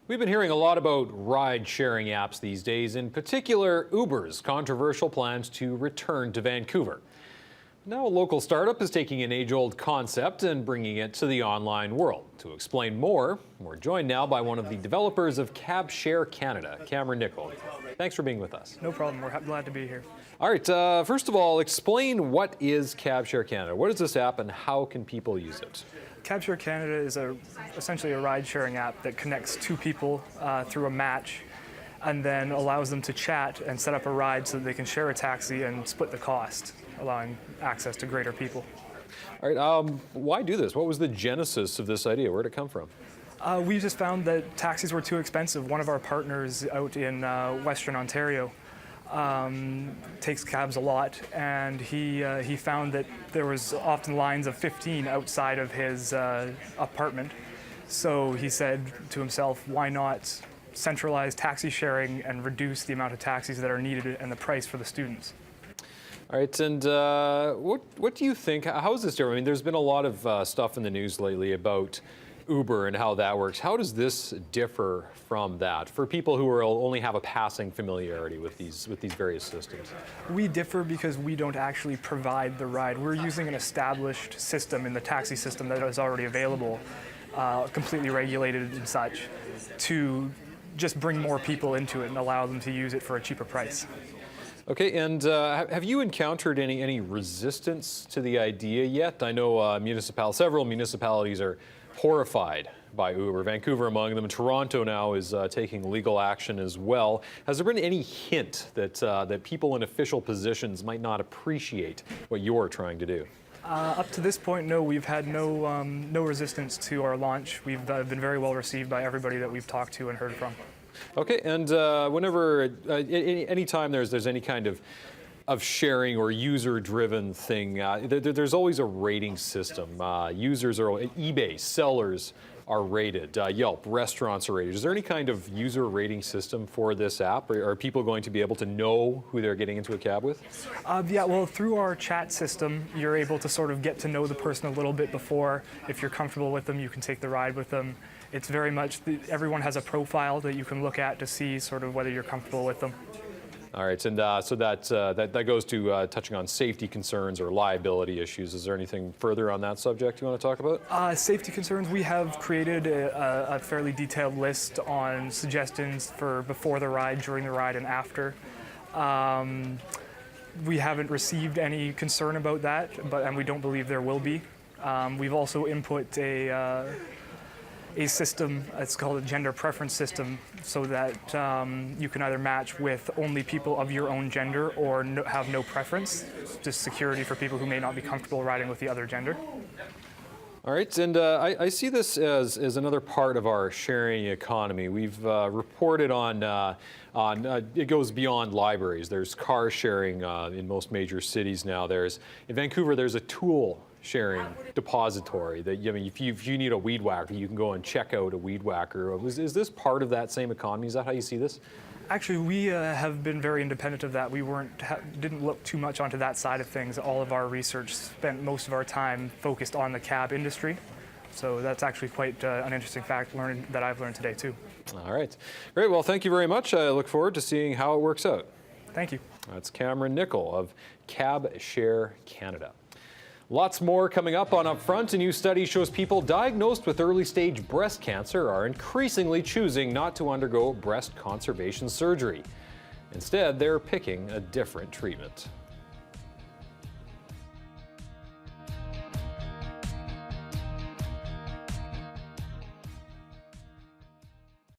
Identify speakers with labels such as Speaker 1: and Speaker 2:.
Speaker 1: We've been hearing a lot about ride-sharing apps these days, in particular Uber's controversial plans to return to Vancouver. Now a local startup is taking an age-old concept and bringing it to the online world. To explain more, we're joined now by one of the developers of Cab Share Canada, Nicol. Thanks for being with us.
Speaker 2: No problem, we're glad to be here.
Speaker 1: All right, first of all, explain what is Cab Share Canada? What is this app and how can people use it?
Speaker 2: Cab Share Canada is essentially a ride-sharing app that connects two people through a match and then allows them to chat and set up a ride so that they can share a taxi and split the cost, allowing access to greater people.
Speaker 1: All right, why do this? What was the genesis of this idea? Where did it come from?
Speaker 2: We just found that taxis were too expensive. One of our partners out in Western Ontario takes cabs a lot, and he found that there was often lines of 15 outside of his apartment. So he said to himself, why not centralize taxi sharing and reduce the amount of taxis that are needed and the price for the students?
Speaker 1: All right, and what do you think? How is this different? I mean, there's been a lot of stuff in the news lately about Uber and how that works. How does this differ from that for people who only have a passing familiarity with these various systems?
Speaker 2: We differ because we don't actually provide the ride. We're using an established system in the taxi system that is already available, completely regulated and such, to just bring more people into it and allow them to use it for a cheaper price.
Speaker 1: Okay, and have you encountered any resistance to the idea yet? I know several municipalities are horrified by Uber, Vancouver among them. Toronto now is taking legal action as well. Has there been any hint that people in official positions might not appreciate what you're trying to do?
Speaker 2: Up to this point, no. We've had no resistance to our launch. We've been very well received by everybody that we've talked to and heard from.
Speaker 1: Okay, and anytime there's any kind of sharing or user-driven thing, there's always a rating system. Users are eBay, sellers are rated, Yelp, restaurants are rated. Is there any kind of user rating system for this app? Or are people going to be able to know who they're getting into a cab with?
Speaker 2: Yeah, well, through our chat system, you're able to sort of get to know the person a little bit before. If you're comfortable with them, you can take the ride with them. It's very much, everyone has a profile that you can look at to see sort of whether you're comfortable with them.
Speaker 1: All right, and so that goes to touching on safety concerns or liability issues. Is there anything further on that subject you want to talk about? Safety
Speaker 2: concerns, we have created a fairly detailed list on suggestions for before the ride, during the ride, and after. We haven't received any concern about that, and we don't believe there will be. We've also input a system, it's called a gender preference system, so that you can either match with only people of your own gender or have no preference, just security for people who may not be comfortable riding with the other gender.
Speaker 1: All right, and I see this as another part of our sharing economy. We've reported on it goes beyond libraries. There's car sharing in most major cities now. In Vancouver, there's a tool sharing depository that, I mean, if you need a weed whacker, you can go and check out a weed whacker. Is this part of that same economy? Is that how you see this?
Speaker 2: Actually, we have been very independent of that. We didn't look too much onto that side of things. All of our research spent most of our time focused on the cab industry. So that's actually quite an interesting fact that I've learned today too.
Speaker 1: All right, great. Well, thank you very much. I look forward to seeing how it works out.
Speaker 2: Thank you.
Speaker 1: That's Nicol of Cab Share Canada. Lots more coming up on Upfront. A new study shows people diagnosed with early-stage breast cancer are increasingly choosing not to undergo breast conservation surgery. Instead, they're picking a different treatment.